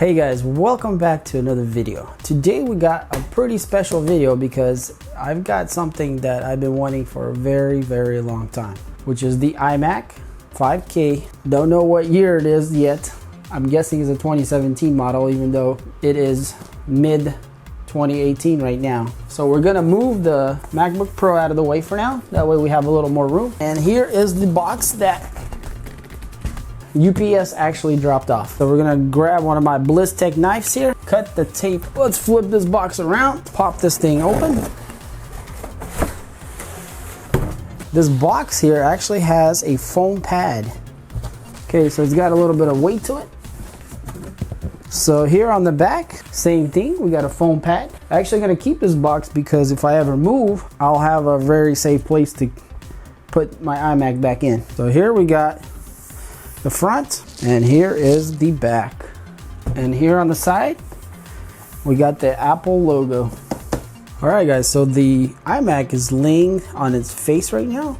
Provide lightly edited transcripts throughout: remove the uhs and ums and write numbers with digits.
Hey guys, welcome back to another video. Today we got a pretty special video because I've got something that I've been wanting for a very long time, which is the Imac 5K. Don't know what year it is yet. I'm guessing it's a 2017 model, even though it is mid 2018 right now. So we're gonna move the MacBook Pro out of the way for now. That way we have a little more room. And here is the box that UPS actually dropped off. So we're gonna grab one of my BlizzTech knives here, cut the tape. Let's flip this box around, pop this thing open. This box here actually has a foam pad. Okay, so it's got a little bit of weight to it. So here on the back, same thing, we got a foam pad. I'm actually gonna keep this box because if I ever move, I'll have a very safe place to put my iMac back in. So here we got the front, and here is the back. And here on the side, we got the Apple logo. All right guys, so the iMac is laying on its face right now,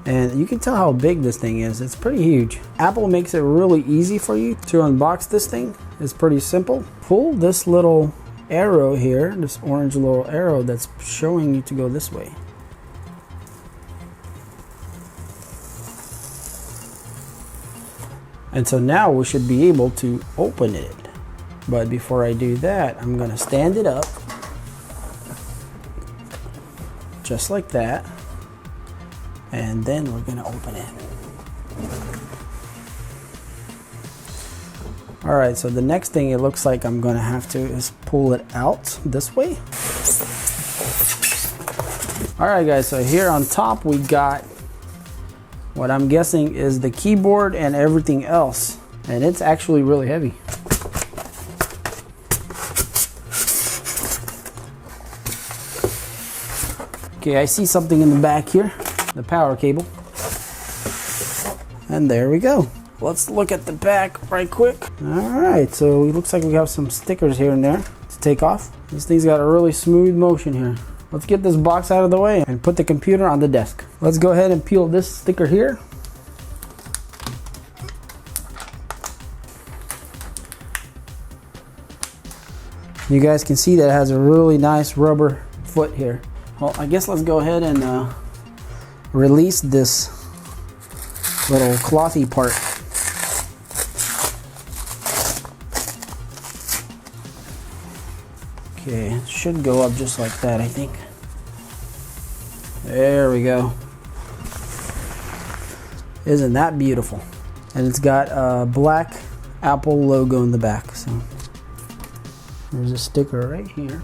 and you can tell how big this thing is. It's pretty huge. Apple makes it really easy for you to unbox this thing. It's pretty simple. Pull this little arrow here, this orange little arrow that's showing you to go this way. And so now we should be able to open it. But before I do that, I'm gonna stand it up. Just like that. And then we're gonna open it. All right, so the next thing it looks like I'm gonna have to is pull it out this way. All right guys, so here on top we got what I'm guessing is the keyboard and everything else. And it's actually really heavy. Okay, I see something in the back here. The power cable. And there we go. Let's look at the back right quick. All right, so it looks like we have some stickers here and there to take off. This thing's got a really smooth motion here. Let's get this box out of the way and put the computer on the desk. Let's go ahead and peel this sticker here. You guys can see that it has a really nice rubber foot here. Well, I guess let's go ahead and release this little clothy part. Okay, it should go up just like that, I think. There we go. Isn't that beautiful? And it's got a black Apple logo in the back. So there's a sticker right here.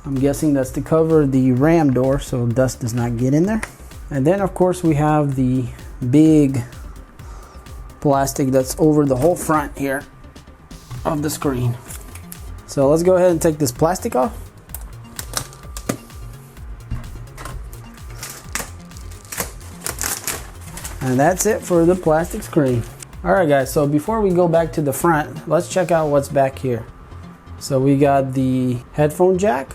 I'm guessing that's to cover the RAM door so dust does not get in there. And then of course we have the big plastic that's over the whole front here of the screen. So let's go ahead and take this plastic off. And that's it for the plastic screen. All right guys, so before we go back to the front, let's check out what's back here. So we got the headphone jack,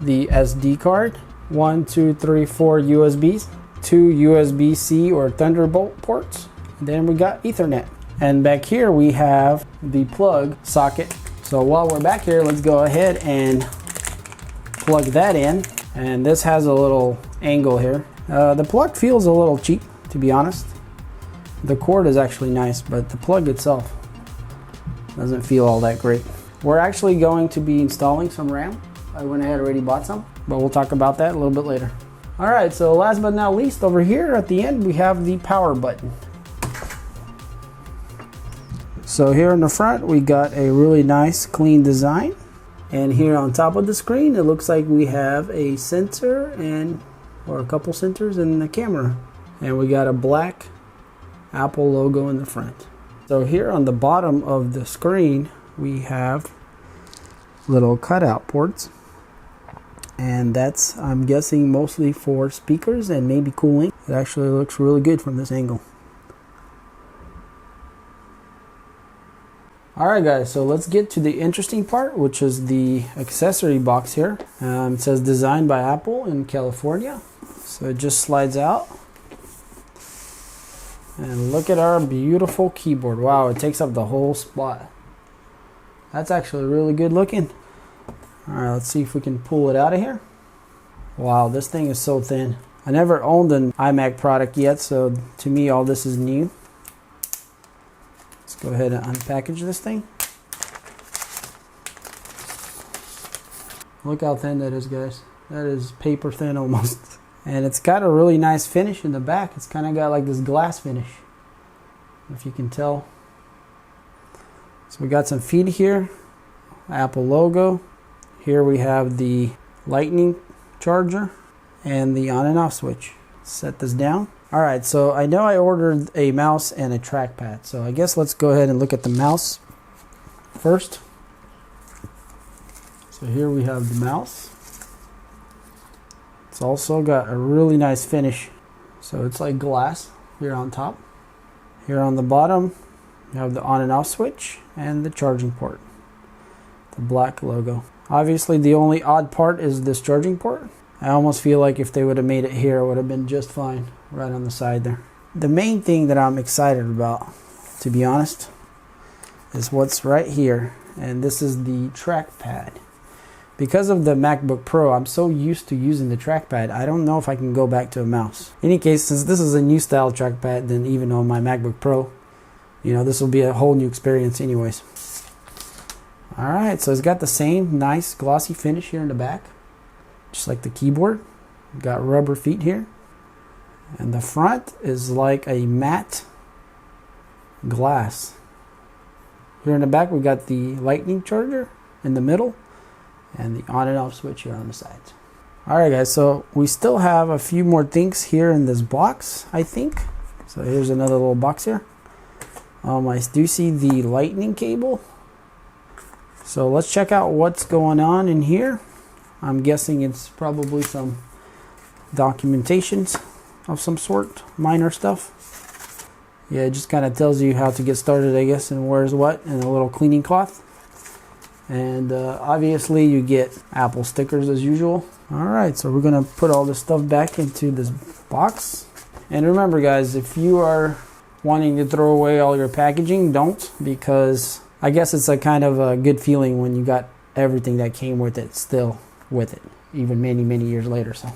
the SD card, 1, 2, 3, 4 USBs, 2 USB-C or Thunderbolt ports. Then we got Ethernet. And back here we have the plug socket. So while we're back here, let's go ahead and plug that in. And this has a little angle here. The plug feels a little cheap, to be honest. The cord is actually nice, but the plug itself doesn't feel all that great. We're actually going to be installing some RAM. I went ahead and already bought some, but we'll talk about that a little bit later. All right, so last but not least, over here at the end, we have the power button. So here in the front, we got a really nice, clean design. And here on top of the screen, it looks like we have a sensor or a couple sensors and a camera. And we got a black Apple logo in the front. So here on the bottom of the screen, we have little cutout ports. And that's, I'm guessing, mostly for speakers and maybe cooling. It actually looks really good from this angle. Alright guys, so let's get to the interesting part, which is the accessory box here. It says designed by Apple in California. So it just slides out. And look at our beautiful keyboard. Wow, it takes up the whole spot. That's actually really good looking. All right, let's see if we can pull it out of here. Wow, this thing is so thin. I never owned an iMac product yet, so to me all this is new. Let's go ahead and unpackage this thing. Look how thin that is, guys. That is paper thin almost. And it's got a really nice finish in the back. It's kind of got like this glass finish, if you can tell. So we got some feet here, Apple logo. Here we have the lightning charger and the on and off switch. Set this down. All right, so I know I ordered a mouse and a trackpad. So I guess let's go ahead and look at the mouse first. So here we have the mouse. It's also got a really nice finish. So it's like glass here on top. Here on the bottom, you have the on and off switch and the charging port. The black logo. Obviously the only odd part is this charging port. I almost feel like if they would have made it here, it would have been just fine right on the side there. The main thing that I'm excited about, to be honest, is what's right here. And this is the trackpad. Because of the MacBook Pro, I'm so used to using the trackpad, I don't know if I can go back to a mouse. In any case, since this is a new style trackpad, then even on my MacBook Pro, you know, this will be a whole new experience anyways. Alright, so it's got the same nice glossy finish here in the back, just like the keyboard. Got rubber feet here. And the front is like a matte glass. Here in the back, we got the lightning charger in the middle, and the on and off switch here on the sides. Alright guys, so we still have a few more things here in this box, I think. So here's another little box here. I do see the lightning cable. So let's check out what's going on in here. I'm guessing it's probably some documentations of some sort, minor stuff. Yeah, it just kind of tells you how to get started, I guess, and where's what, and a little cleaning cloth. And obviously you get Apple stickers as usual. Alright, so we're going to put all this stuff back into this box. And remember guys, if you are wanting to throw away all your packaging, don't, because I guess it's a kind of a good feeling when you got everything that came with it still with it, even many years later. So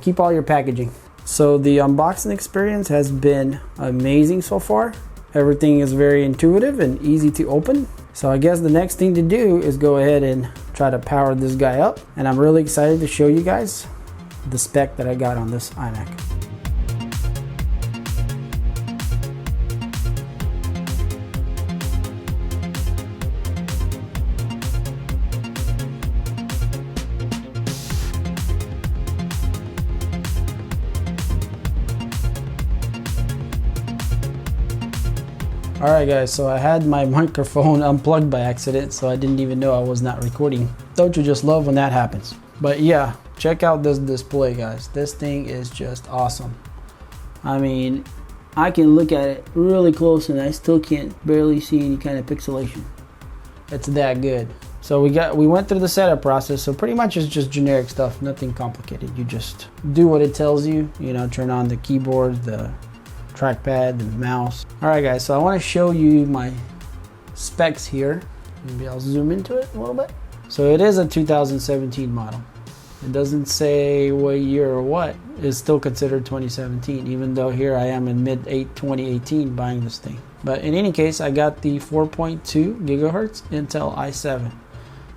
keep all your packaging. So the unboxing experience has been amazing so far. Everything is very intuitive and easy to open. So I guess the next thing to do is go ahead and try to power this guy up. And I'm really excited to show you guys the spec that I got on this iMac. Alright guys, so I had my microphone unplugged by accident, so I didn't even know I was not recording. Don't you just love when that happens? But yeah, check out this display guys. This thing is just awesome. I mean, I can look at it really close and I still can't barely see any kind of pixelation. It's that good. So we went through the setup process, so pretty much it's just generic stuff, nothing complicated. You just do what it tells you, you know, turn on the keyboard, the trackpad, the mouse. Alright guys, so I want to show you my specs here. Maybe I'll zoom into it a little bit. So it is a 2017 model. It doesn't say what year or what. It's still considered 2017, even though here I am in mid-2018 buying this thing. But in any case, I got the 4.2 gigahertz Intel i7.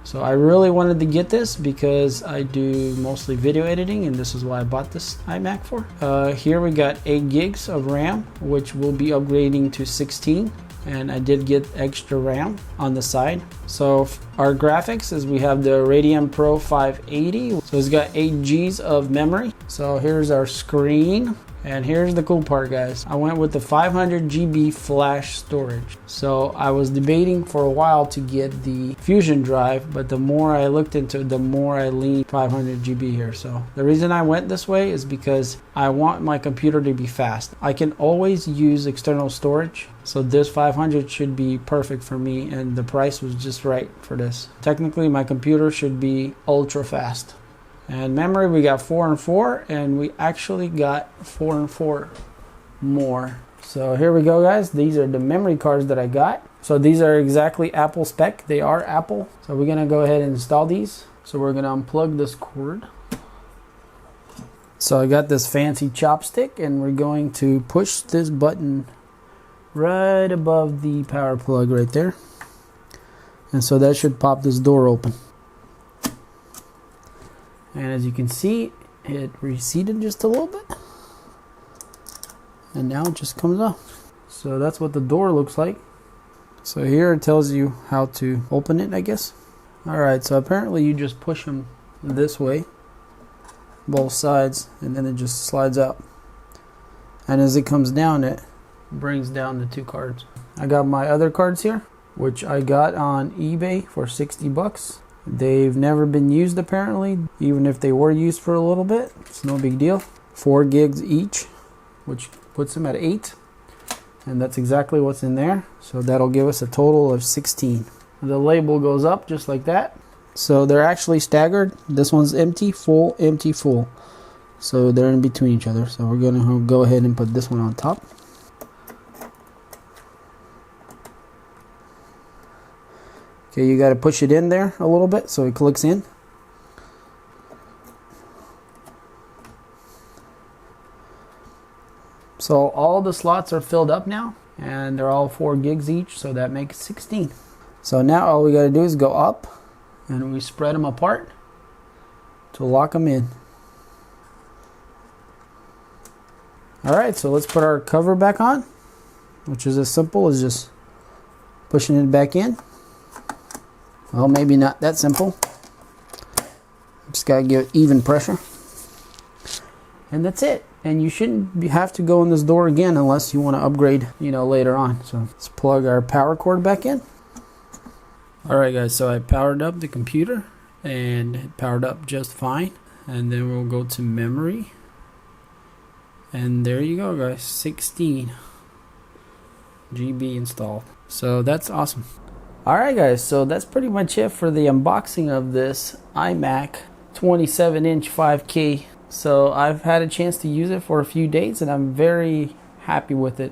So I really wanted to get this because I do mostly video editing, and this is why I bought this iMac for. Here we got 8 gigs of RAM, which will be upgrading to 16. And I did get extra RAM on the side. So our graphics is we have the Radeon Pro 580. So it's got 8 Gs of memory. So here's our screen. And here's the cool part guys. I went with the 500 GB flash storage. So I was debating for a while to get the Fusion drive, but the more I looked into it, the more I leaned 500 GB here. So the reason I went this way is because I want my computer to be fast. I can always use external storage. So this 500 should be perfect for me, and the price was just right for this. Technically my computer should be ultra fast. And memory we got 4 and 4, and we actually got 4 and 4 more So here we go, guys. These are the memory cards that I got. So these are exactly Apple spec. They are Apple. So we're gonna go ahead and install these. So we're gonna unplug this cord. So I got this fancy chopstick, and we're going to push this button right above the power plug right there. And so that should pop this door open. And as you can see, it receded just a little bit. And now it just comes off. So that's what the door looks like. So here it tells you how to open it, I guess. Alright, so apparently you just push them this way, both sides, and then it just slides out. And as it comes down, it brings down the two cards. I got my other cards here, which I got on eBay for 60 bucks. They've never been used apparently. Even if they were used for a little bit, it's no big deal. 4 gigs each, which puts them at 8. And that's exactly what's in there. So that'll give us a total of 16. The label goes up just like that. So they're actually staggered. This one's empty, full, empty, full. So they're in between each other. So we're gonna go ahead and put this one on top. Okay, you gotta push it in there a little bit so it clicks in. So all the slots are filled up now, and they're all 4 gigs each, so that makes 16. So now all we gotta do is go up, and we spread them apart to lock them in. Alright, so let's put our cover back on, which is as simple as just pushing it back in. Well, maybe not that simple. Just gotta give it even pressure. And that's it. And you shouldn't have to go in this door again unless you want to upgrade, later on. So let's plug our power cord back in. Alright guys, so I powered up the computer and it powered up just fine. And then we'll go to memory. And there you go guys, 16 GB installed. So that's awesome. Alright guys, so that's pretty much it for the unboxing of this iMac 27-inch 5K. So I've had a chance to use it for a few days and I'm very happy with it.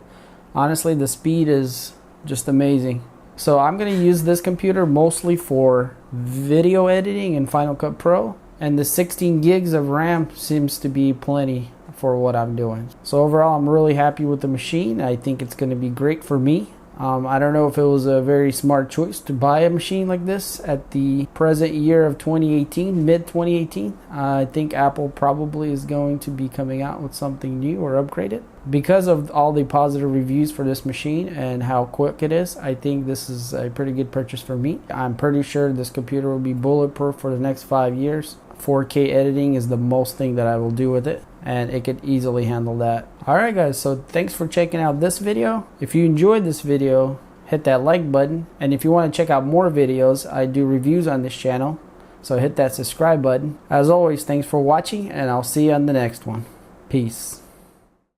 Honestly, the speed is just amazing. So I'm going to use this computer mostly for video editing in Final Cut Pro. And the 16 gigs of RAM seems to be plenty for what I'm doing. So overall, I'm really happy with the machine. I think it's going to be great for me. I don't know if it was a very smart choice to buy a machine like this at the present year of 2018, mid 2018. I think Apple probably is going to be coming out with something new or upgraded. Because of all the positive reviews for this machine and how quick it is, I think this is a pretty good purchase for me. I'm pretty sure this computer will be bulletproof for the next 5 years. 4K editing is the most thing that I will do with it, and it could easily handle that. Alright guys, so thanks for checking out this video. If you enjoyed this video, hit that like button, and if you want to check out more videos, I do reviews on this channel, so hit that subscribe button. As always, thanks for watching, and I'll see you on the next one. Peace.